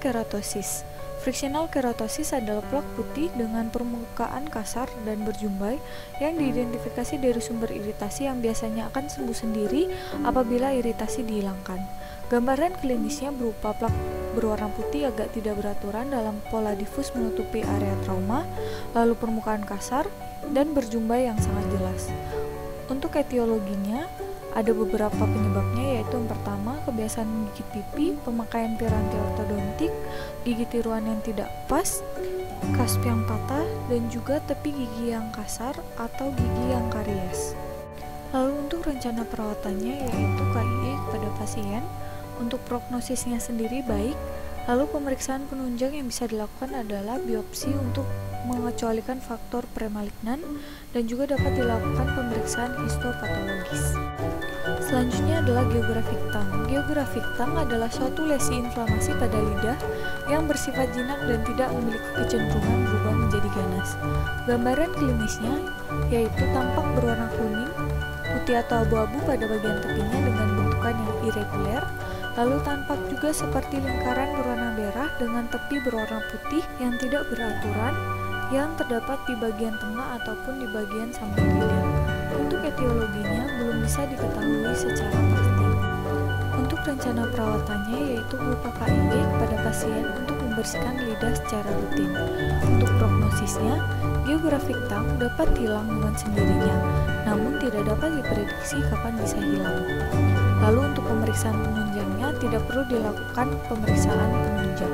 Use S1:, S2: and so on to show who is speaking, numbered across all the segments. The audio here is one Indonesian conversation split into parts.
S1: keratosis. Frictional keratosis adalah plak putih dengan permukaan kasar dan berjumbai yang diidentifikasi dari sumber iritasi yang biasanya akan sembuh sendiri apabila iritasi dihilangkan. Gambaran klinisnya berupa plak berwarna putih agak tidak beraturan dalam pola difus menutupi area trauma, lalu permukaan kasar, dan berjumbai yang sangat jelas. Untuk etiologinya, ada beberapa penyebabnya, yaitu yang pertama, kebiasaan menggigit pipi, pemakaian piranti ortodontik, gigi tiruan yang tidak pas, cusp yang patah, dan juga tepi gigi yang kasar atau gigi yang karies. Lalu untuk rencana perawatannya, yaitu KIE kepada pasien. Untuk prognosisnya sendiri baik. Lalu pemeriksaan penunjang yang bisa dilakukan adalah biopsi untuk mengecualikan faktor premalignan dan juga dapat dilakukan pemeriksaan histopatologis. Selanjutnya adalah geographic tongue. Geographic tongue adalah suatu lesi inflamasi pada lidah yang bersifat jinak dan tidak memiliki kecenderungan berubah menjadi ganas. Gambaran klinisnya yaitu tampak berwarna kuning, putih atau abu-abu pada bagian tepinya dengan bentukan yang irregular. Lalu tampak juga seperti lingkaran berwarna merah dengan tepi berwarna putih yang tidak beraturan yang terdapat di bagian tengah ataupun di bagian samping lidah. Untuk etiologinya belum bisa diketahui secara pasti. Untuk rencana perawatannya yaitu berupa KIE kepada pasien untuk membersihkan lidah secara rutin. Untuk prognosisnya, geographic tongue dapat hilang dengan sendirinya, namun tidak dapat diprediksi kapan bisa hilang. Lalu untuk pemeriksaan penunjangnya tidak perlu dilakukan pemeriksaan penunjang.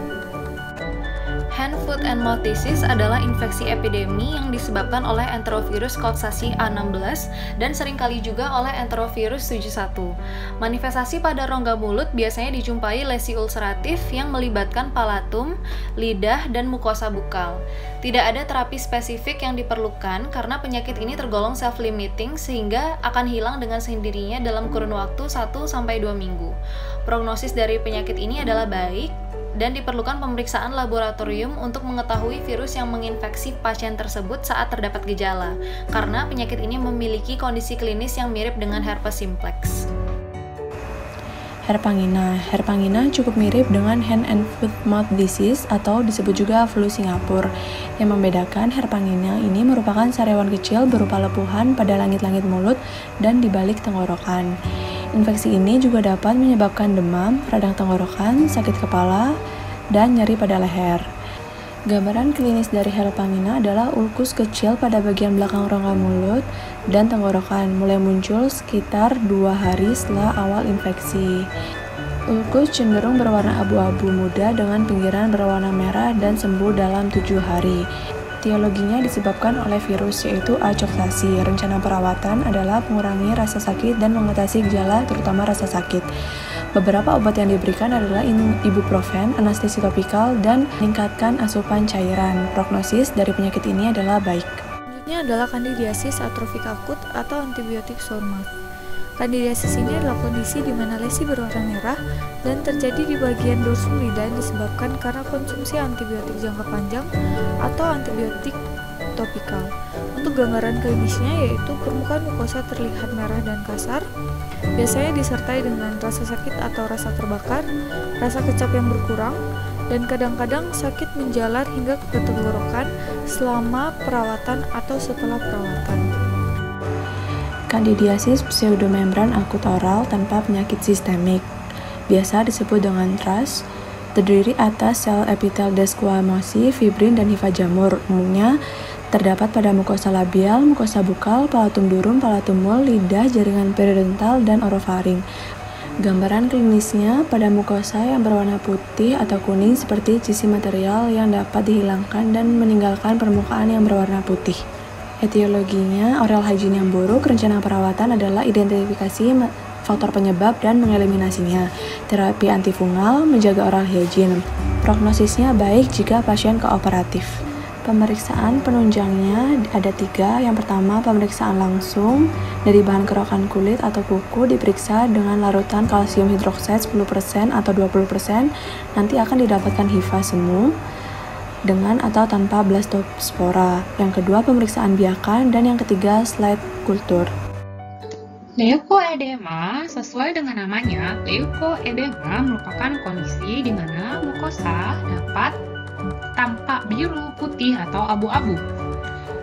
S2: Hand, foot, and mouth disease adalah infeksi epidemi yang disebabkan oleh enterovirus Coxsackie A16 dan seringkali juga oleh enterovirus 71. Manifestasi pada rongga mulut biasanya dijumpai lesi ulceratif yang melibatkan palatum, lidah, dan mukosa bukal. Tidak ada terapi spesifik yang diperlukan karena penyakit ini tergolong self-limiting sehingga akan hilang dengan sendirinya dalam kurun waktu 1-2 minggu. Prognosis dari penyakit ini adalah baik, dan diperlukan pemeriksaan laboratorium untuk mengetahui virus yang menginfeksi pasien tersebut saat terdapat gejala, karena penyakit ini memiliki kondisi klinis yang mirip dengan herpes simplex.
S3: Herpangina. Herpangina cukup mirip dengan hand and foot mouth disease atau disebut juga flu Singapura. Yang membedakan herpangina ini merupakan sariawan kecil berupa lepuhan pada langit-langit mulut dan di balik tenggorokan. Infeksi ini juga dapat menyebabkan demam, radang tenggorokan, sakit kepala, dan nyeri pada leher. Gambaran klinis dari herpangina adalah ulkus kecil pada bagian belakang rongga mulut dan tenggorokan, mulai muncul sekitar 2 hari setelah awal infeksi. Ulkus cenderung berwarna abu-abu muda dengan pinggiran berwarna merah dan sembuh dalam 7 hari. Etiologinya disebabkan oleh virus yaitu A. Coxsackie. Rencana perawatan adalah mengurangi rasa sakit dan mengatasi gejala terutama rasa sakit. Beberapa obat yang diberikan adalah ibuprofen, anestesi topikal, dan meningkatkan asupan cairan. Prognosis dari penyakit ini adalah baik.
S1: Selanjutnya adalah kandidiasis atrofik akut atau antibiotik sore mouth. Kandidiasis ini adalah kondisi di mana lesi berwarna merah dan terjadi di bagian dorsum lidah disebabkan karena konsumsi antibiotik jangka panjang atau antibiotik topikal. Untuk gambaran klinisnya yaitu permukaan mukosa terlihat merah dan kasar, biasanya disertai dengan rasa sakit atau rasa terbakar, rasa kecap yang berkurang, dan kadang-kadang sakit menjalar hingga ke tenggorokan selama perawatan atau setelah perawatan.
S3: Kandidiasis pseudomembran akut oral tanpa penyakit sistemik, biasa disebut dengan TRAS, terdiri atas sel epitel desquamosi, fibrin, dan hifa jamur. Umumnya terdapat pada mukosa labial, mukosa bukal, palatum durum, palatum mul, lidah, jaringan periodontal, dan orofaring. Gambaran klinisnya pada mukosa yang berwarna putih atau kuning seperti cisi material yang dapat dihilangkan dan meninggalkan permukaan yang berwarna putih. Etiologinya oral hygiene yang buruk. Rencana perawatan adalah identifikasi faktor penyebab dan mengeliminasinya. Terapi antifungal, menjaga oral hygiene. Prognosisnya baik jika pasien kooperatif. Pemeriksaan penunjangnya ada 3. Yang pertama, pemeriksaan langsung dari bahan kerokan kulit atau kuku diperiksa dengan larutan kalsium hidroksida 10% atau 20%. Nanti akan didapatkan hifa semu dengan atau tanpa blastospora. Yang kedua, pemeriksaan biakan, dan yang ketiga, slide kultur.
S4: Leukoedema, sesuai dengan namanya, leukoedema merupakan kondisi di mana mukosa dapat tampak biru, putih, atau abu-abu.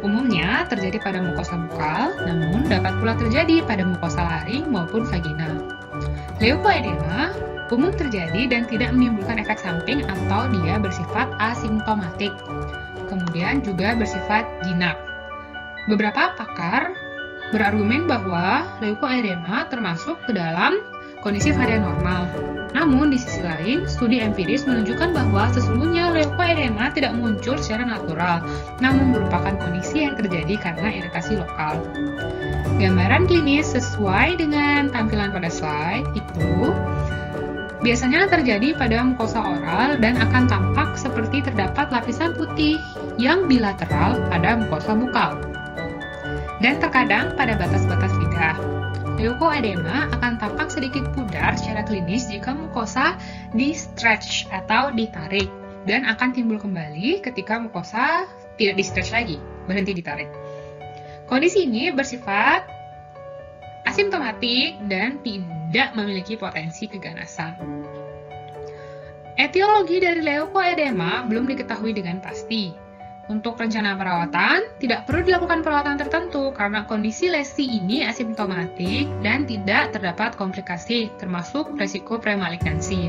S4: Umumnya terjadi pada mukosa bukal, namun dapat pula terjadi pada mukosa laring maupun vagina. Leukoedema umum terjadi dan tidak menimbulkan efek samping atau dia bersifat asimptomatik. Kemudian juga bersifat jinak. Beberapa pakar berargumen bahwa leukoedema termasuk ke dalam kondisi varian normal. Namun di sisi lain, studi empiris menunjukkan bahwa sesungguhnya leukoedema tidak muncul secara natural, namun merupakan kondisi yang terjadi karena iritasi lokal. Gambaran klinis sesuai dengan tampilan pada slide itu biasanya terjadi pada mukosa oral dan akan tampak seperti terdapat lapisan putih yang bilateral pada mukosa bukal. Dan terkadang pada batas-batas lidah. Leukoedema akan tampak sedikit pudar secara klinis jika mukosa di-stretch atau ditarik, dan akan timbul kembali ketika mukosa tidak di-stretch lagi, berhenti ditarik. Kondisi ini bersifat asimptomatik dan tidak memiliki potensi keganasan. Etiologi dari leukoedema belum diketahui dengan pasti. Untuk rencana perawatan, tidak perlu dilakukan perawatan tertentu karena kondisi lesi ini asimptomatik dan tidak terdapat komplikasi, termasuk resiko premalignansi.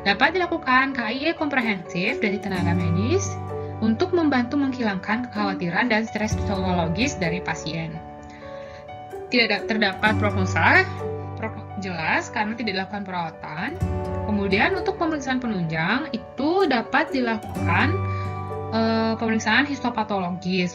S4: Dapat dilakukan KIE komprehensif dari tenaga medis untuk membantu menghilangkan kekhawatiran dan stres psikologis dari pasien. Tidak terdapat prognosa jelas karena tidak dilakukan perawatan. Kemudian untuk pemeriksaan penunjang itu dapat dilakukan pemeriksaan histopatologis,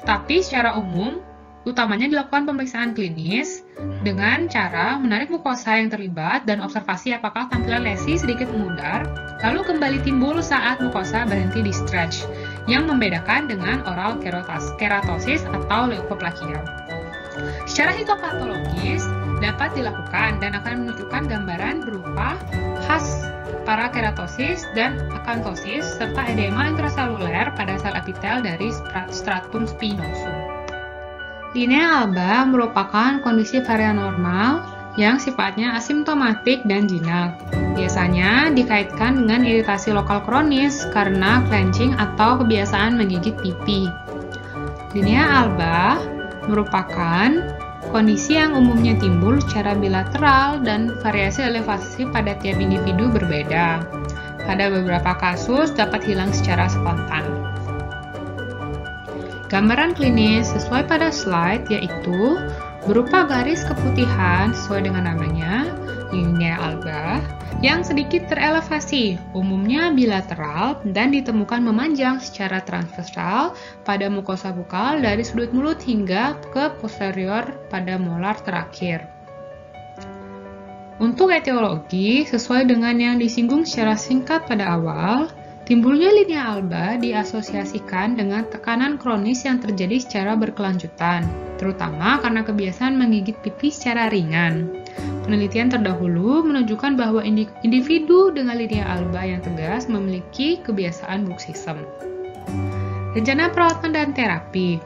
S4: tetapi secara umum utamanya dilakukan pemeriksaan klinis dengan cara menarik mukosa yang terlibat dan observasi apakah tampilan lesi sedikit memudar, lalu kembali timbul saat mukosa berhenti di stretch, yang membedakan dengan oral keratosis atau leukoplakia. Secara histopatologis dapat dilakukan dan akan menunjukkan gambaran berupa khas parakeratosis dan akantosis serta edema intraseluler pada sel epitel dari stratum spinosum. Linea alba merupakan kondisi varian normal yang sifatnya asimptomatik dan jinak. Biasanya dikaitkan dengan iritasi lokal kronis karena clenching atau kebiasaan menggigit pipi. Linea alba merupakan kondisi yang umumnya timbul secara bilateral dan variasi elevasi pada tiap individu berbeda. Pada beberapa kasus dapat hilang secara spontan. Gambaran klinis sesuai pada slide yaitu berupa garis keputihan sesuai dengan namanya, linea alba, yang sedikit terelevasi, umumnya bilateral dan ditemukan memanjang secara transversal pada mukosa bukal dari sudut mulut hingga ke posterior pada molar terakhir. Untuk etiologi, sesuai dengan yang disinggung secara singkat pada awal, timbulnya linea alba diasosiasikan dengan tekanan kronis yang terjadi secara berkelanjutan, terutama karena kebiasaan menggigit pipi secara ringan. Penelitian terdahulu menunjukkan bahwa individu dengan linea alba yang tegas memiliki kebiasaan bruxism. Rencana perawatan dan terapi.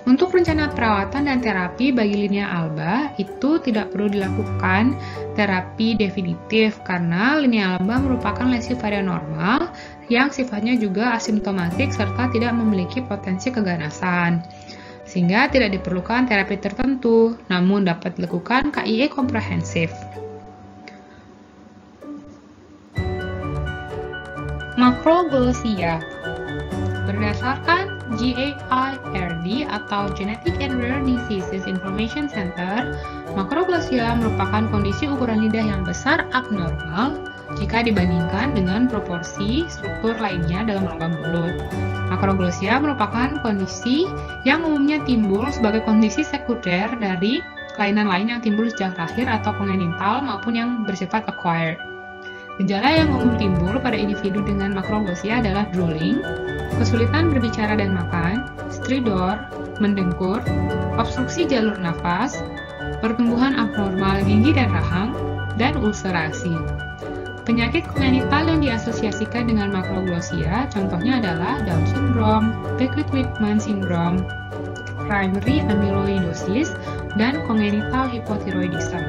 S4: Untuk rencana perawatan dan terapi bagi linea alba itu tidak perlu dilakukan terapi definitif karena linea alba merupakan lesi varian normal yang sifatnya juga asimptomatik serta tidak memiliki potensi keganasan, sehingga tidak diperlukan terapi tertentu, namun dapat dilakukan KIE komprehensif. Makroglossia. Berdasarkan GAIRD atau Genetic and Rare Diseases Information Center, makroglossia merupakan kondisi ukuran lidah yang besar abnormal jika dibandingkan dengan proporsi struktur lainnya dalam rongga mulut. Makroglossia merupakan kondisi yang umumnya timbul sebagai kondisi sekunder dari kelainan lain yang timbul sejak lahir atau kongenital maupun yang bersifat acquired. Gejala yang umum timbul pada individu dengan makroglossia adalah drooling, kesulitan berbicara dan makan, stridor, mendengkur, obstruksi jalur nafas, pertumbuhan abnormal gigi dan rahang, dan ulcerasi. Penyakit kongenital yang diasosiasikan dengan makroglossia contohnya adalah Down syndrome, Beckwith-Whitman syndrome, primary amyloidosis, dan congenital hypothyroidism.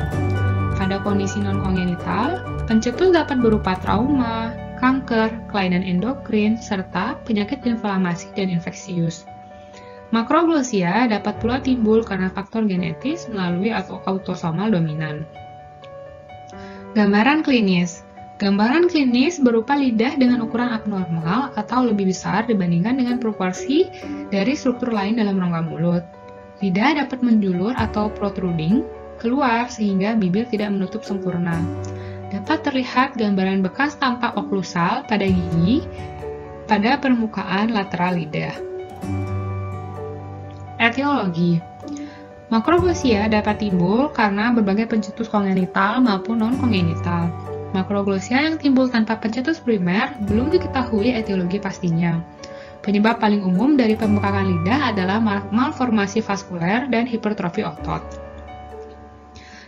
S4: Pada kondisi non-kongenital, pencetus dapat berupa trauma, kanker, kelainan endokrin, serta penyakit inflamasi dan infeksius. Makroglosia dapat pula timbul karena faktor genetis melalui autosomal dominan. Gambaran klinis. Gambaran klinis berupa lidah dengan ukuran abnormal atau lebih besar dibandingkan dengan proporsi dari struktur lain dalam rongga mulut. Lidah dapat menjulur atau protruding keluar sehingga bibir tidak menutup sempurna. Dapat terlihat gambaran bekas tampak oklusal pada gigi pada permukaan lateral lidah. Etiologi. Makroglosia dapat timbul karena berbagai pencetus kongenital maupun non-kongenital. Makroglosia yang timbul tanpa pencetus primer belum diketahui etiologi pastinya. Penyebab paling umum dari pembekakan lidah adalah malformasi vaskuler dan hipertrofi otot.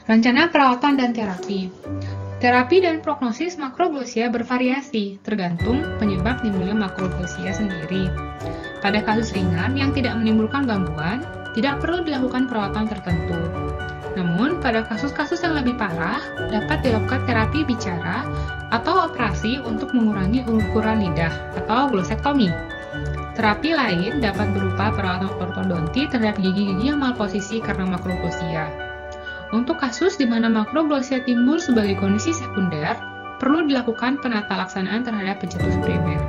S4: Rencana perawatan dan terapi. Terapi dan prognosis makroglosia bervariasi, tergantung penyebab timbulnya makroglosia sendiri. Pada kasus ringan yang tidak menimbulkan gangguan, tidak perlu dilakukan perawatan tertentu. Namun, pada kasus-kasus yang lebih parah, dapat dilakukan terapi bicara atau operasi untuk mengurangi ukuran lidah atau glosektomi. Terapi lain dapat berupa perawatan ortodonti terhadap gigi-gigi yang malposisi karena makroglosia. Untuk kasus di mana makroglosia timbul sebagai kondisi sekunder, perlu dilakukan penata laksanaan terhadap pencetus primer.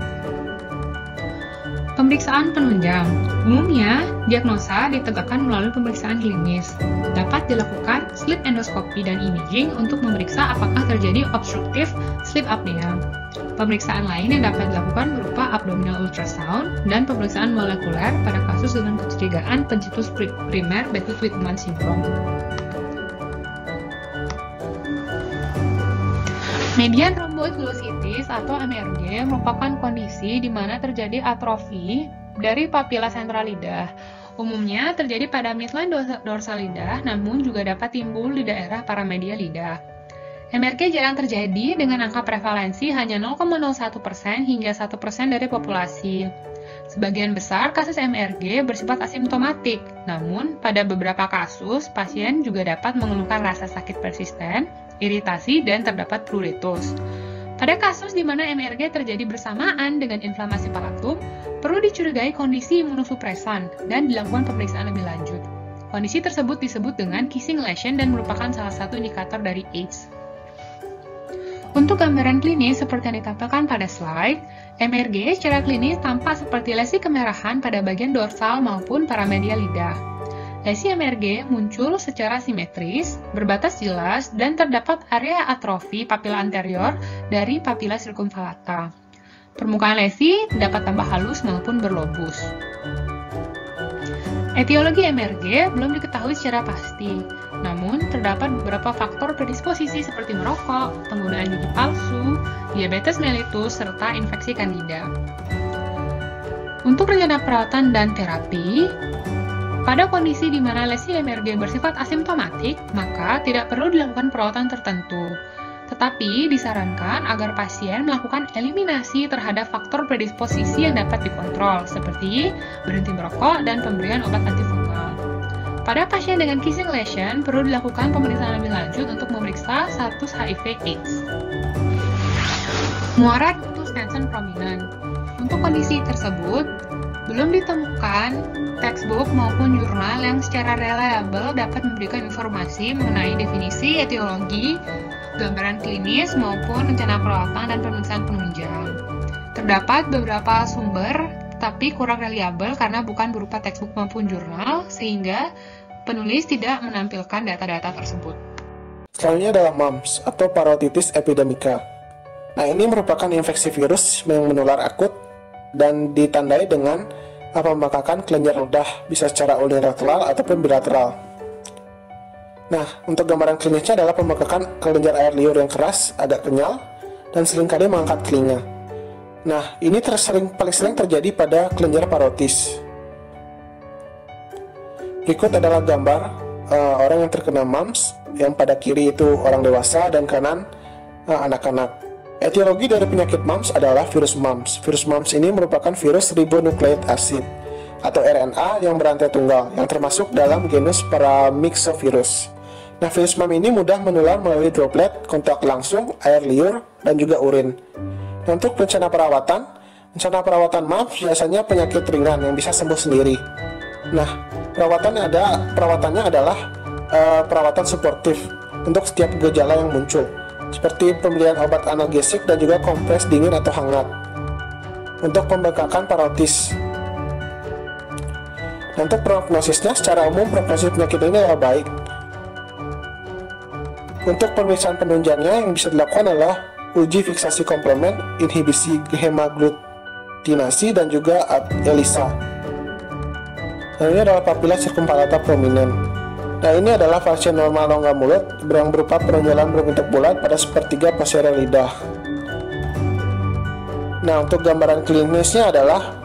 S4: Pemeriksaan penunjang. Umumnya, diagnosa ditegakkan melalui pemeriksaan klinis. Dapat dilakukan sleep endoskopi dan imaging untuk memeriksa apakah terjadi obstruktif sleep apnea. Pemeriksaan lain yang dapat dilakukan berupa abdominal ultrasound dan pemeriksaan molekuler pada kasus dengan kecurigaan pencetus primer Behcet-Whitman syndrome. Median thromboeglositis atau MRG merupakan kondisi di mana terjadi atrofi dari papila sentral lidah. Umumnya terjadi pada midline dorsal lidah, namun juga dapat timbul di daerah paramedia lidah. MRG jarang terjadi dengan angka prevalensi hanya 0,01% hingga 1% dari populasi. Sebagian besar kasus MRG bersifat asimptomatik, namun pada beberapa kasus pasien juga dapat mengeluhkan rasa sakit persisten, iritasi, dan terdapat pruritus. Pada kasus di mana MRG terjadi bersamaan dengan inflamasi palatum, perlu dicurigai kondisi imunosupresan dan dilakukan pemeriksaan lebih lanjut. Kondisi tersebut disebut dengan kissing lesion dan merupakan salah satu indikator dari AIDS. Untuk gambaran klinis seperti yang ditampilkan pada slide, MRG secara klinis tampak seperti lesi kemerahan pada bagian dorsal maupun paramedia lidah. Lesi MRG muncul secara simetris, berbatas jelas, dan terdapat area atrofi papila anterior dari papila circumvallata. Permukaan lesi dapat tambah halus maupun berlobus. Etiologi MRG belum diketahui secara pasti, namun terdapat beberapa faktor predisposisi seperti merokok, penggunaan gigi palsu, diabetes mellitus, serta infeksi kandida. Untuk rencana perawatan dan terapi, pada kondisi di mana lesi MRG bersifat asimptomatik, maka tidak perlu dilakukan perawatan tertentu. Tetapi disarankan agar pasien melakukan eliminasi terhadap faktor predisposisi yang dapat dikontrol, seperti berhenti merokok dan pemberian obat antifungal. Pada pasien dengan kissing lesion, perlu dilakukan pemeriksaan lebih lanjut untuk memeriksa status HIV/AIDS. Muara ductus tension prominent. Untuk kondisi tersebut, belum ditemukan textbook maupun jurnal yang secara reliable dapat memberikan informasi mengenai definisi etiologi, gambaran klinis, maupun rencana perawatan dan pemeriksaan penunjang. Terdapat beberapa sumber, tapi kurang reliable karena bukan berupa textbook maupun jurnal, sehingga penulis tidak menampilkan data-data tersebut.
S5: Selanjutnya adalah mumps atau parotitis epidemica. Nah, ini merupakan infeksi virus yang menular akut dan ditandai dengan pembengkakan kelenjar ludah, bisa secara unilateral ataupun bilateral. Nah, untuk gambaran klinisnya adalah pembengkakan kelenjar air liur yang keras, agak kenyal, dan seringkali mengangkat telinga. Nah, ini paling sering terjadi pada kelenjar parotis. Berikut adalah gambar orang yang terkena mumps, yang pada kiri itu orang dewasa dan kanan anak-anak. Etiologi dari penyakit mumps adalah virus mumps. Virus mumps ini merupakan virus ribonucleic acid atau RNA yang berantai tunggal, yang termasuk dalam genus Paramyxovirus. Nah, virus MAM ini mudah menular melalui droplet, kontak langsung, air liur, dan juga urin. Nah, untuk rencana perawatan MAMS biasanya penyakit ringan yang bisa sembuh sendiri. Nah, perawatannya adalah perawatan suportif untuk setiap gejala yang muncul, seperti pemberian obat analgesik dan juga kompres dingin atau hangat. Untuk pembengkakan parotis. Nah, untuk prognosisnya, secara umum prognosis penyakit ini adalah baik. Untuk pemeriksaan penunjangnya yang bisa dilakukan adalah uji fiksasi komplement, inhibisi hemaglutinasi, dan juga ELISA. Nah, ini adalah papilla circumvallata prominent. Nah, ini adalah fase normal rongga mulut yang berupa penonjolan berbentuk bulat pada sepertiga posterior lidah. Nah, untuk gambaran klinisnya adalah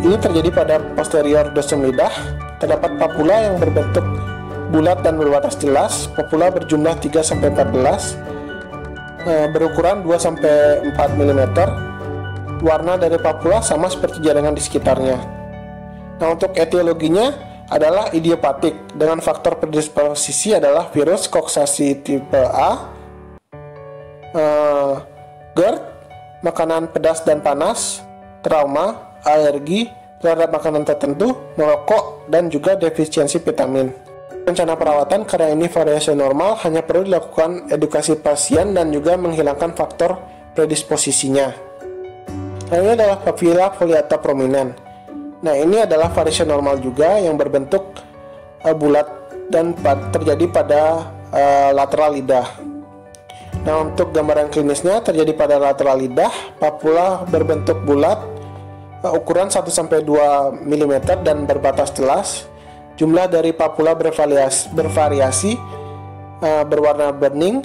S5: ini terjadi pada posterior dosum lidah. Terdapat papula yang berbentuk bulat dan berbatas jelas. Papula berjumlah 3-14, berukuran 2-4 mm. Warna dari papula sama seperti jaringan di sekitarnya. Nah, untuk etiologinya adalah idiopatik dengan faktor predisposisi adalah virus koksasi tipe A, GERD, makanan pedas dan panas, trauma, alergi terhadap makanan tertentu, merokok, dan juga defisiensi vitamin. Rencana perawatan karena ini variasi normal hanya perlu dilakukan edukasi pasien dan juga menghilangkan faktor predisposisinya. Nah, ini adalah papilla foliata prominent. Nah, ini adalah variasi normal juga yang berbentuk bulat dan terjadi pada lateral lidah. Nah, untuk gambaran klinisnya terjadi pada lateral lidah, papula berbentuk bulat, ukuran 1-2 mm dan berbatas jelas. Jumlah dari papula bervariasi, berwarna bening,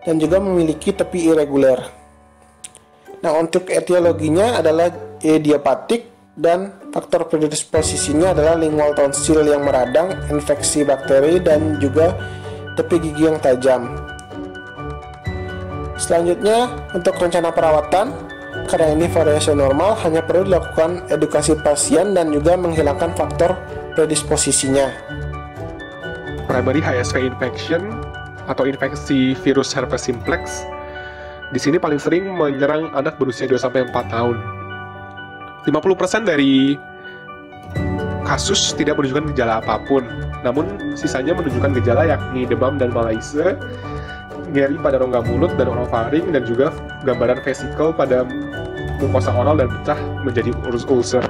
S5: dan juga memiliki tepi irregular. Nah, untuk etiologinya adalah idiopatik dan faktor predisposisinya adalah lingual tonsil yang meradang, infeksi bakteri, dan juga tepi gigi yang tajam. Selanjutnya, untuk rencana perawatan, karena ini variasi normal hanya perlu dilakukan edukasi pasien dan juga menghilangkan faktor predisposisinya.
S6: Primary HSV infection atau infeksi virus herpes simplex di sini paling sering menyerang anak berusia 2-4 tahun. 50% dari kasus tidak menunjukkan gejala apapun, namun sisanya menunjukkan gejala yakni demam dan malaise, nyeri pada rongga mulut dan orofaring, dan juga gambaran vesikel pada mukosa oral dan pecah menjadi ulcer.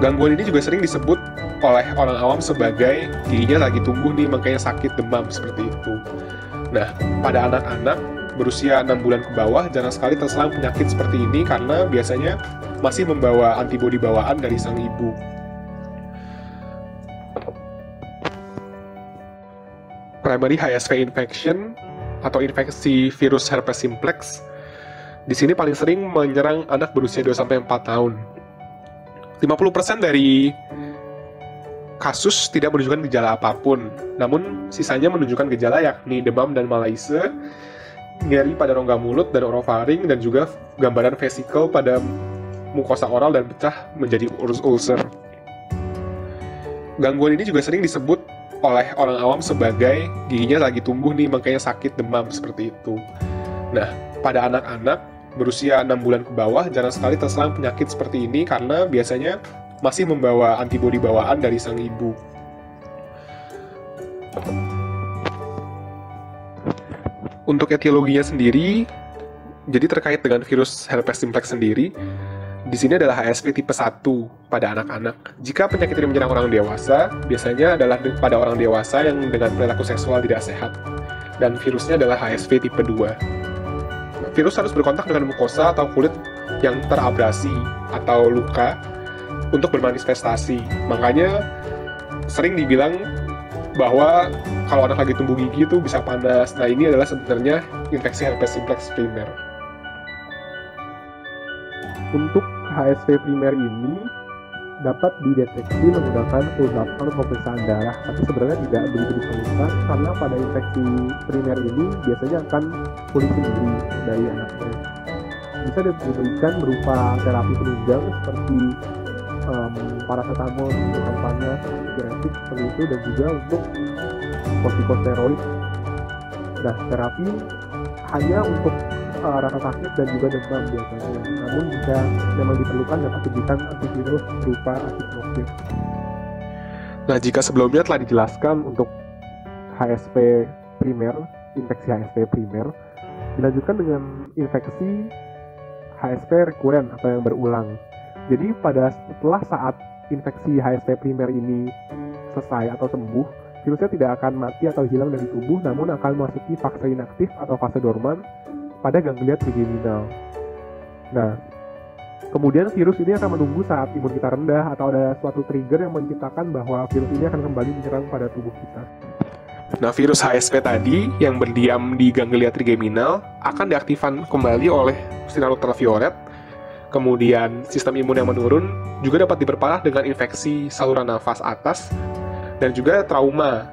S6: Gangguan ini juga sering disebut oleh orang awam sebagai giginya lagi tumbuh nih, makanya sakit demam seperti itu. Nah, pada anak-anak berusia 6 bulan ke bawah jarang sekali terserang penyakit seperti ini karena biasanya masih membawa antibodi bawaan dari sang ibu. Primary HSV infection atau infeksi virus herpes simplex di sini paling sering menyerang anak berusia 2-4 tahun. 50% dari kasus tidak menunjukkan gejala apapun, namun sisanya menunjukkan gejala yakni demam dan malaise, nyeri pada rongga mulut dan orofaring, dan juga gambaran vesikel pada mukosa oral dan pecah menjadi ulcer. Gangguan ini juga sering disebut oleh orang awam sebagai giginya lagi tumbuh nih, makanya sakit demam seperti itu. Nah, pada anak-anak berusia 6 bulan ke bawah jarang sekali terserang penyakit seperti ini karena biasanya masih membawa antibodi bawaan dari sang ibu. Untuk etiologinya sendiri, jadi terkait dengan virus herpes simplex sendiri, di sini adalah HSV tipe 1 pada anak-anak. Jika penyakit ini menyerang orang dewasa, biasanya adalah pada orang dewasa yang dengan perilaku seksual tidak sehat. Dan virusnya adalah HSV tipe 2. Virus harus berkontak dengan mukosa atau kulit yang terabrasi atau luka untuk bermanifestasi. Makanya sering dibilang bahwa kalau anak lagi tumbuh gigi itu bisa panas. Nah, ini adalah sebenarnya infeksi herpes simplex primer. Untuk HSV primer ini dapat dideteksi menggunakan ultrasound pemeriksaan darah, tapi sebenarnya tidak begitu diperlukan karena pada infeksi primer ini biasanya akan pulih sendiri dari anaknya. Bisa diberikan berupa terapi penunjang seperti paracetamol untuk panas, antipiretik seperti itu, dan juga untuk kortikosteroid. Nah, terapi hanya untuk rasa sakit dan juga demam biasanya. Namun jika memang diperlukan dapat diberikan antivirus berupa acyclovir. Nah, jika sebelumnya telah dijelaskan untuk HSP primer, infeksi HSP primer, dilanjutkan dengan infeksi HSP rekuren atau yang berulang. Jadi setelah saat infeksi HSP primer ini selesai atau sembuh, virusnya tidak akan mati atau hilang dari tubuh, namun akan memasuki fase inaktif atau fase dorman pada ganglia trigeminal. Nah, kemudian virus ini akan menunggu saat imun kita rendah atau ada suatu trigger yang menciptakan bahwa virus ini akan kembali menyerang pada tubuh kita. Nah, virus HSP tadi yang berdiam di ganglia trigeminal akan diaktifkan kembali oleh sinar ultraviolet. Kemudian sistem imun yang menurun juga dapat diperparah dengan infeksi saluran nafas atas dan juga trauma.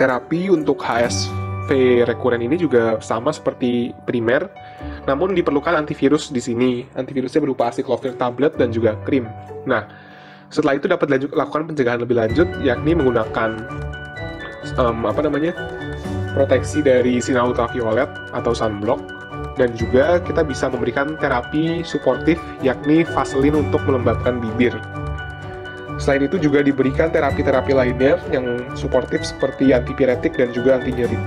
S6: Terapi untuk HSP rekuren ini juga sama seperti primer, namun diperlukan antivirus di sini. Antivirusnya berupa acyclovir tablet dan juga krim. Nah, setelah itu dapat lakukan pencegahan lebih lanjut, yakni menggunakan proteksi dari sinar ultraviolet atau sunblock, dan juga kita bisa memberikan terapi suportif, yakni vaselin untuk melembabkan bibir. Selain itu juga diberikan terapi-terapi lainnya yang suportif seperti antipiretik dan juga anti nyeri.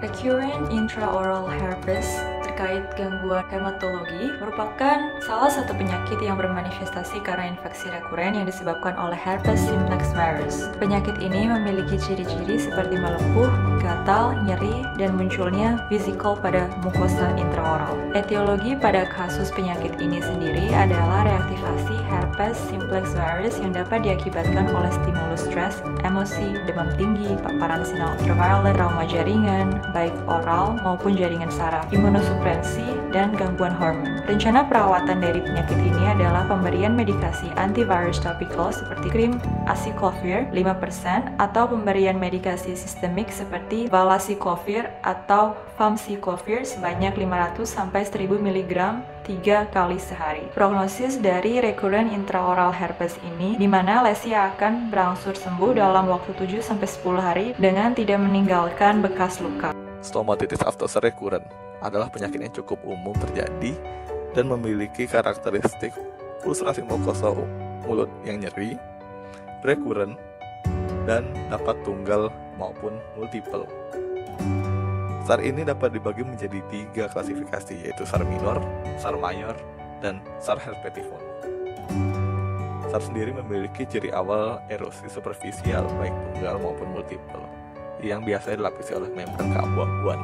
S7: Recurrent intraoral herpes terkait gangguan hematologi merupakan salah satu penyakit yang bermanifestasi karena infeksi rekuren yang disebabkan oleh herpes simplex virus. Penyakit ini memiliki ciri-ciri seperti melepuh, gatal, nyeri, dan munculnya vesikel pada mukosa intraoral. Etiologi pada kasus penyakit ini sendiri adalah reaktivasi herpes simplex virus yang dapat diakibatkan oleh stimulus stres, emosi, demam tinggi, paparan sinar ultraviolet, trauma jaringan, baik oral maupun jaringan saraf, imunosupresi, dan gangguan hormon. Rencana perawatan dari penyakit ini adalah pemberian medikasi antivirus topikal seperti krim acyclovir 5% atau pemberian medikasi sistemik seperti valacyclovir atau famciclovir sebanyak 500-1000 mg 3 kali sehari. Prognosis dari recurrent intraoral herpes ini di mana lesi akan berangsur sembuh dalam waktu 7-10 hari dengan tidak meninggalkan bekas luka.
S8: Stomatitis aftosa recurrent adalah penyakit yang cukup umum terjadi dan memiliki karakteristik ulcerasi mukosa mulut yang nyeri, recurrent, dan dapat tunggal maupun multiple. SAR ini dapat dibagi menjadi 3 klasifikasi, yaitu SAR minor, SAR mayor, dan SAR herpetifon. SAR sendiri memiliki ciri awal erosi superficial baik tunggal maupun multiple yang biasanya dilapisi oleh membran keabu-abuan.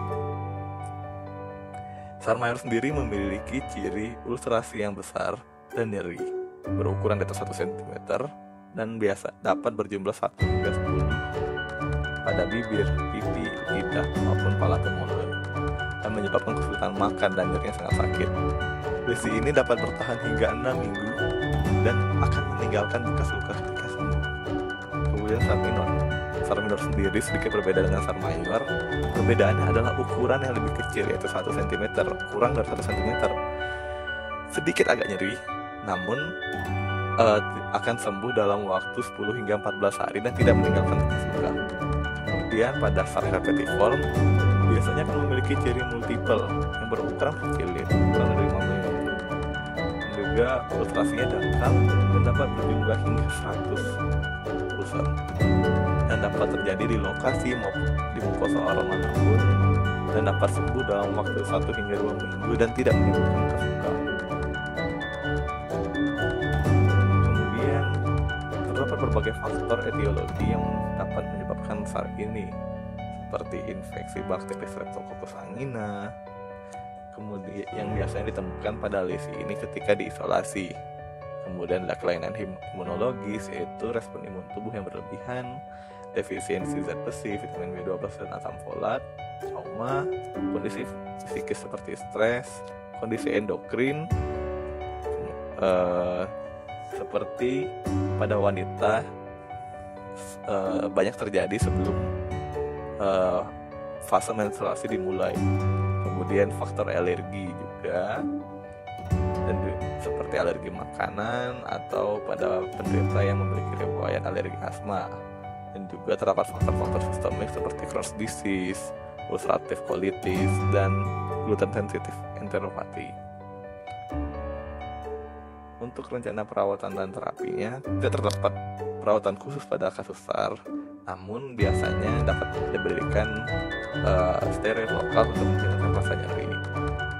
S8: SAR mayor sendiri memiliki ciri ulcerasi yang besar dan nyeri, berukuran di atas 1 cm dan biasa dapat berjumlah 1 hingga 10 pada bibir, pipi, lidah, maupun palatal mulut, dan menyebabkan kesulitan makan dan nyeri yang sangat sakit. Lesi ini dapat bertahan hingga 6 minggu dan akan meninggalkan bekas luka ketika sembuh. Kemudian SAR minor. SAR minor sendiri sedikit berbeda dengan SAR mayor. Perbedaannya adalah ukuran yang lebih kecil, yaitu 1 cm, kurang dari 1 cm. Sedikit agak nyeri, namun akan sembuh dalam waktu 10 hingga 14 hari dan tidak meninggalkan bekas luka. Kemudian pada SAR herpetiform biasanya akan memiliki ciri multiple yang berukuran kecil, kurang dari 5 mm. Juga ulcerasinya dangkal dan dapat berjumlah hingga 100 ulcer dan dapat terjadi di lokasi maupun di mukosa oral manapun dan dapat sembuh dalam waktu 1 hingga 2 minggu dan tidak menimbulkan bekas luka. Kemudian terdapat berbagai faktor etiologi yang dapat menyebabkan SAR ini, seperti infeksi bakteri Streptococcus angina, kemudian yang biasanya ditemukan pada lesi ini ketika diisolasi. Kemudian ada kelainan imunologis, yaitu respon imun tubuh yang berlebihan, defisiensi zat besi, vitamin B12 dan asam folat, trauma, kondisi psikis seperti stres, kondisi endokrin, seperti pada wanita banyak terjadi sebelum fase menstruasi dimulai. Kemudian faktor alergi juga, dan seperti alergi makanan atau pada penderita yang memiliki riwayat alergi asma. Dan juga terdapat faktor-faktor sistemik seperti Crohn's disease, ulcerative colitis, dan gluten sensitive enteropati. Untuk rencana perawatan dan terapinya, tidak terdapat perawatan khusus pada kasus SAR, namun biasanya dapat diberikan steroid lokal untuk menghilangkan rasa nyeri.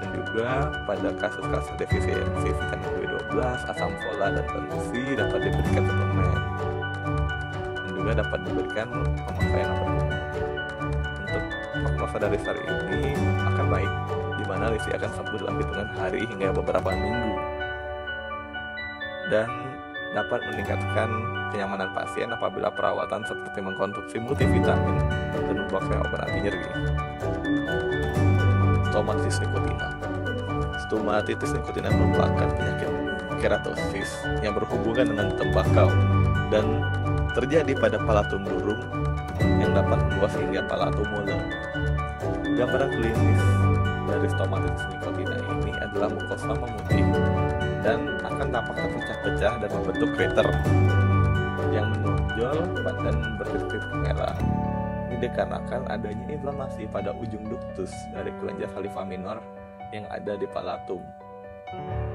S8: Dan juga pada kasus-kasus defisiensi vitamin B12, asam folat, dan besi dapat diberikan suplemen. Dan juga dapat diberikan pemakaian obat. Untuk prognosa dari SAR ini akan baik, di mana Lesti akan sembuh dalam hitungan hari hingga beberapa minggu, dan dapat meningkatkan kenyamanan pasien apabila perawatan seperti mengkonsumsi multivitamin dan memakai obat anti nyeri. Stomatitis nikotina. Stomatitis nikotina merupakan penyakit keratosis yang berhubungan dengan tembakau dan terjadi pada palatum burung yang dapat meluas hingga palatum molar. Gambaran klinis dari stomatitis nikotina ini adalah mukosa memutih dan akan tampak terpecah-pecah dan membentuk krater yang menonjol dan bertitik merah. Ini dikarenakan adanya inflamasi pada ujung ductus dari kelenjar saliva minor yang ada di palatum.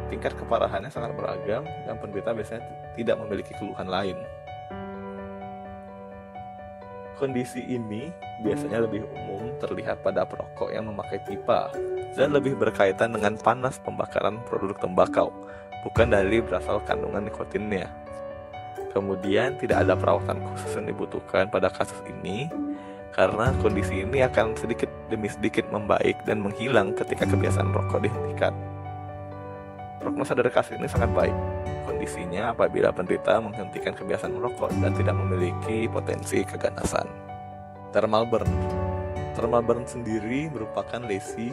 S8: Tingkat keparahannya sangat beragam dan penderita biasanya tidak memiliki keluhan lain. Kondisi ini biasanya lebih umum terlihat pada perokok yang memakai pipa dan lebih berkaitan dengan panas pembakaran produk tembakau, bukan dari berasal kandungan nikotinnya. Kemudian tidak ada perawatan khusus yang dibutuhkan pada kasus ini karena kondisi ini akan sedikit demi sedikit membaik dan menghilang ketika kebiasaan merokok dihentikan. Prognosa dari kasus ini sangat baik. Kondisinya apabila penderita menghentikan kebiasaan merokok dan tidak memiliki potensi keganasan. Thermal burn. Thermal burn sendiri merupakan lesi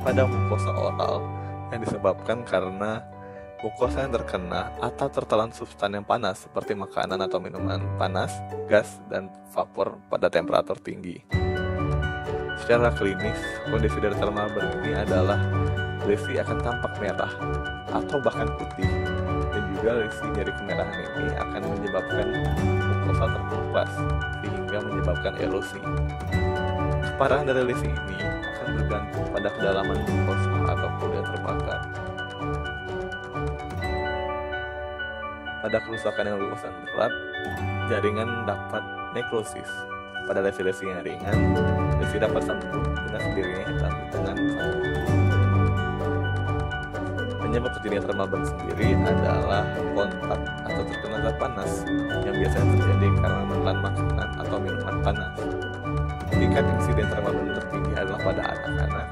S8: pada mukosa oral yang disebabkan karena mukosa yang terkena atau tertelan substan yang panas seperti makanan atau minuman panas, gas, dan vapor pada temperatur tinggi. Secara klinis, kondisi dari thermal burn ini adalah lesi akan tampak merah atau bahkan putih, dan juga lesi nyeri kemerahan ini akan menyebabkan mukosa terkelupas sehingga menyebabkan erosi. Keparahan dari lesi ini akan bergantung pada kedalaman mukosa atau kulit yang terbakar. Pada kerusakan yang luas dan berat, jaringan dapat nekrosis. Pada lesi-lesi yang ringan, lesi dapat sembuh dengan sendirinya dengan penyebab terjadinya thermal burn sendiri adalah kontak atau terkena zat panas yang biasanya terjadi karena menelan makanan atau minuman panas. Tingkat insiden thermal burn tertinggi adalah pada anak-anak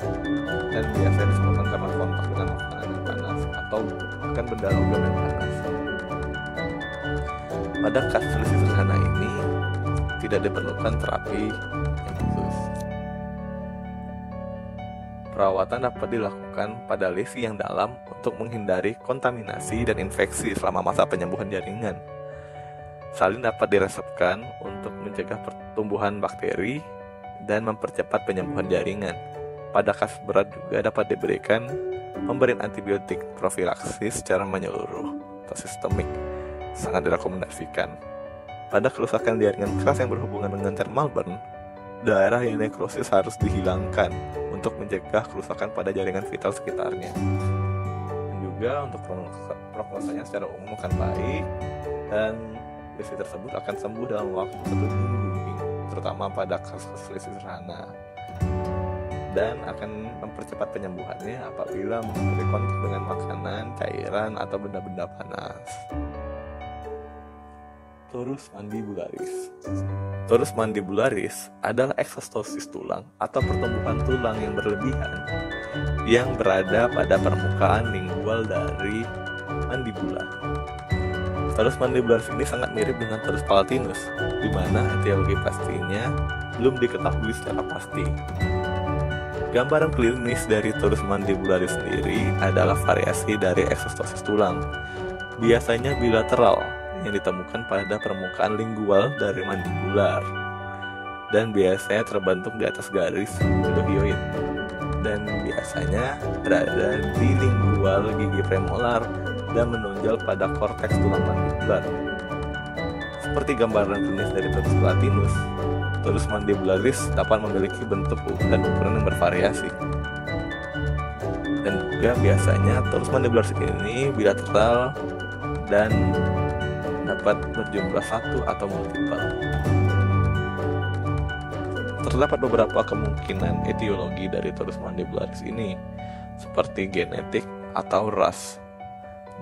S8: dan biasanya disebabkan karena kontak dengan makanan yang panas atau bahkan benda logam yang panas. Pada kasus lesi sederhana ini tidak diperlukan terapi yang khusus. Perawatan dapat dilakukan pada lesi yang dalam untuk menghindari kontaminasi dan infeksi selama masa penyembuhan jaringan. Salin dapat diresepkan untuk mencegah pertumbuhan bakteri dan mempercepat penyembuhan jaringan. Pada kasus berat juga dapat diberikan pemberian antibiotik profilaksis secara menyeluruh atau sistemik, sangat direkomendasikan. Pada kerusakan jaringan keras yang berhubungan dengan thermal burn, daerah yang nekrosis harus dihilangkan untuk mencegah kerusakan pada jaringan vital sekitarnya. Dan juga untuk prognosanya secara umum akan baik dan lesi tersebut akan sembuh dalam waktu 1 minggu, terutama pada kasus lesi sederhana, dan akan mempercepat penyembuhannya apabila menghindari kontak dengan makanan, cairan, atau benda-benda panas. Torus mandibularis. Torus mandibularis adalah eksostosis tulang atau pertumbuhan tulang yang berlebihan yang berada pada permukaan lingual dari mandibula. Torus mandibularis ini sangat mirip dengan torus palatinus, di mana etiologi pastinya belum diketahui secara pasti. Gambaran klinis dari torus mandibularis sendiri adalah variasi dari eksostosis tulang, biasanya bilateral, yang ditemukan pada permukaan lingual dari mandibular dan biasanya terbentuk di atas garis iliohyoid dan biasanya berada di lingual gigi premolar dan menonjol pada korteks tulang mandibular. Seperti gambaran klinis dari torus palatinus, torus mandibularis dapat memiliki bentuk dan ukuran yang bervariasi. Dan juga biasanya torus mandibularis ini bilateral dan dapat berjumlah satu atau multiple. Terdapat beberapa kemungkinan etiologi dari torus mandibularis ini, seperti genetik atau ras,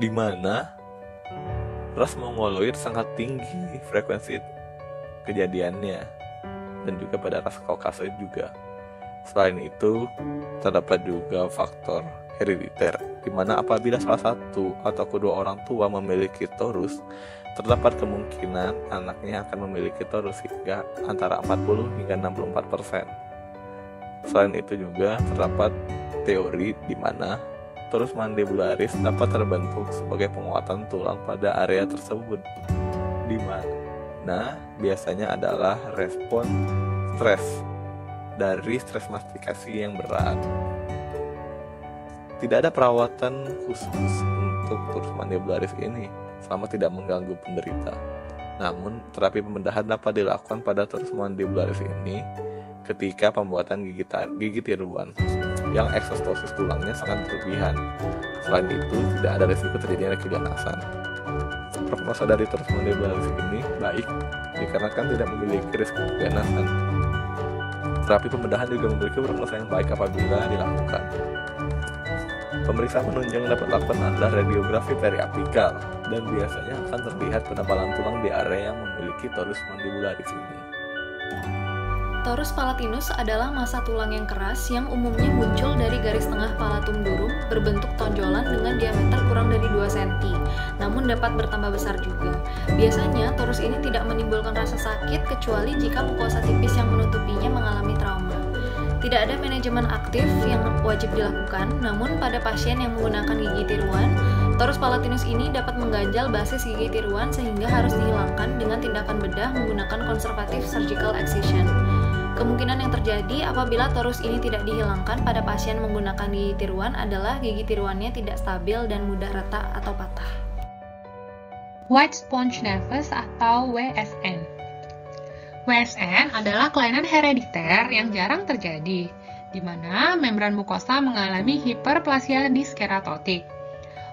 S8: di mana ras mongoloid sangat tinggi frekuensi kejadiannya, dan juga pada ras kaukasoid juga. Selain itu, terdapat juga faktor herediter, di mana apabila salah satu atau kedua orang tua memiliki torus, terdapat kemungkinan anaknya akan memiliki torus hingga antara 40 hingga 64%. Selain itu juga terdapat teori di mana torus mandibularis dapat terbentuk sebagai penguatan tulang pada area tersebut, di mana biasanya adalah respon stres dari stres mastikasi yang berat. Tidak ada perawatan khusus untuk torus mandibularis ini selama tidak mengganggu penderita. Namun, terapi pembedahan dapat dilakukan pada torus mandibularis ini ketika pembuatan gigi tiruan yang eksostosis tulangnya sangat berlebihan. Selain itu, tidak ada risiko terjadinya keganasan. Prognosa dari torus mandibularis ini baik dikarenakan tidak memiliki risiko keganasan. Terapi pembedahan juga memiliki prognosa yang baik apabila dilakukan. Pemeriksaan penunjang dapat dilakukan adalah radiografi periapikal dan biasanya akan terlihat penebalan tulang di area yang memiliki torus mandibularis ini.
S2: Torus palatinus adalah massa tulang yang keras yang umumnya muncul dari garis tengah palatum durum berbentuk tonjolan dengan diameter kurang dari 2 cm, namun dapat bertambah besar juga. Biasanya, torus ini tidak menimbulkan rasa sakit kecuali jika mukosa tipis yang menutupinya mengalami trauma. Tidak ada manajemen aktif yang wajib dilakukan, namun pada pasien yang menggunakan gigi tiruan, torus palatinus ini dapat mengganjal basis gigi tiruan sehingga harus dihilangkan dengan tindakan bedah menggunakan conservative surgical excision. Kemungkinan yang terjadi apabila torus ini tidak dihilangkan pada pasien menggunakan gigi tiruan adalah gigi tiruannya tidak stabil dan mudah retak atau patah.
S4: White sponge nevus atau WSN. WSN adalah kelainan herediter yang jarang terjadi, di mana membran mukosa mengalami hiperplasia diskeratotik.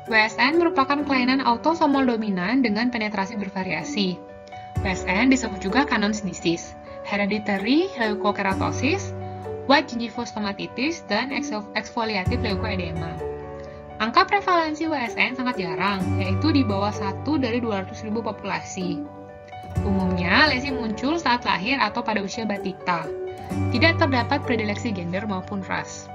S4: WSN merupakan kelainan autosomal dominan dengan penetrasi bervariasi. WSN disebut juga Cannon's disease, hereditary leukokeratosis, white gingivostomatitis, dan exfoliative leukoedema. Angka prevalensi WSN sangat jarang, yaitu di bawah 1 dari 200.000 populasi. Umumnya, lesi muncul saat lahir atau pada usia batita. Tidak terdapat predileksi gender maupun ras.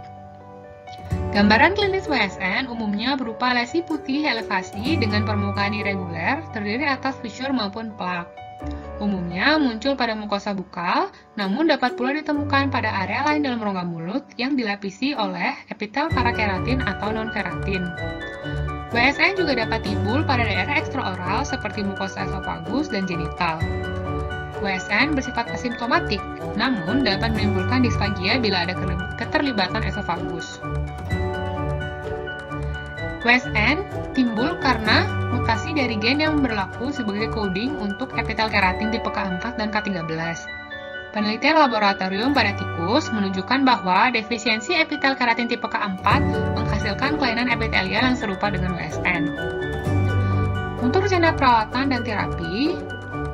S4: Gambaran klinis WSN umumnya berupa lesi putih elevasi dengan permukaan irreguler, terdiri atas fissure maupun plak. Umumnya muncul pada mukosa bukal, namun dapat pula ditemukan pada area lain dalam rongga mulut yang dilapisi oleh epitel parakeratin atau non-keratin. WSN juga dapat timbul pada daerah ekstraoral seperti mukosa esofagus dan genital. WSN bersifat asimptomatik, namun dapat menimbulkan disfagia bila ada keterlibatan esofagus. WSN timbul karena mutasi dari gen yang berlaku sebagai coding untuk epitel keratin tipe K4 dan K13. Penelitian laboratorium pada tikus menunjukkan bahwa defisiensi epitel keratin tipe K4 menghasilkan kelainan epitelial yang serupa dengan WSN. Untuk rencana perawatan dan terapi,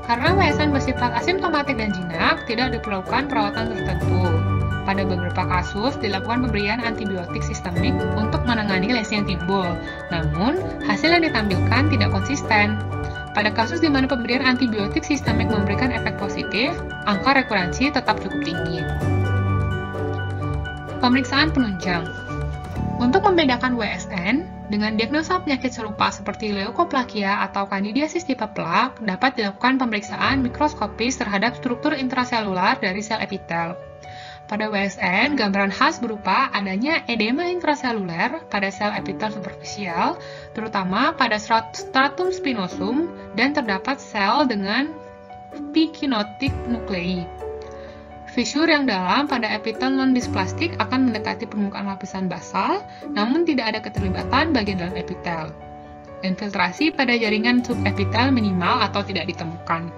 S4: karena WSN bersifat asimptomatik dan jinak, tidak diperlukan perawatan tertentu. Pada beberapa kasus, dilakukan pemberian antibiotik sistemik untuk menangani lesi yang timbul, namun hasil yang ditampilkan tidak konsisten. Pada kasus di mana pemberian antibiotik sistemik memberikan efek positif, angka rekurensi tetap cukup tinggi. Pemeriksaan penunjang. Untuk membedakan WSN, dengan diagnosa penyakit serupa seperti leukoplakia atau kandidiasis tipe plak, dapat dilakukan pemeriksaan mikroskopis terhadap struktur intraselular dari sel epitel. Pada WSN, gambaran khas berupa adanya edema intraseluler pada sel epitel superficial, terutama pada stratum spinosum, dan terdapat sel dengan pyknotic nuclei. Fissure yang dalam pada epitel non-dysplastik akan mendekati permukaan lapisan basal, namun tidak ada keterlibatan bagian dalam epitel. Infiltrasi pada jaringan subepitel minimal atau tidak ditemukan.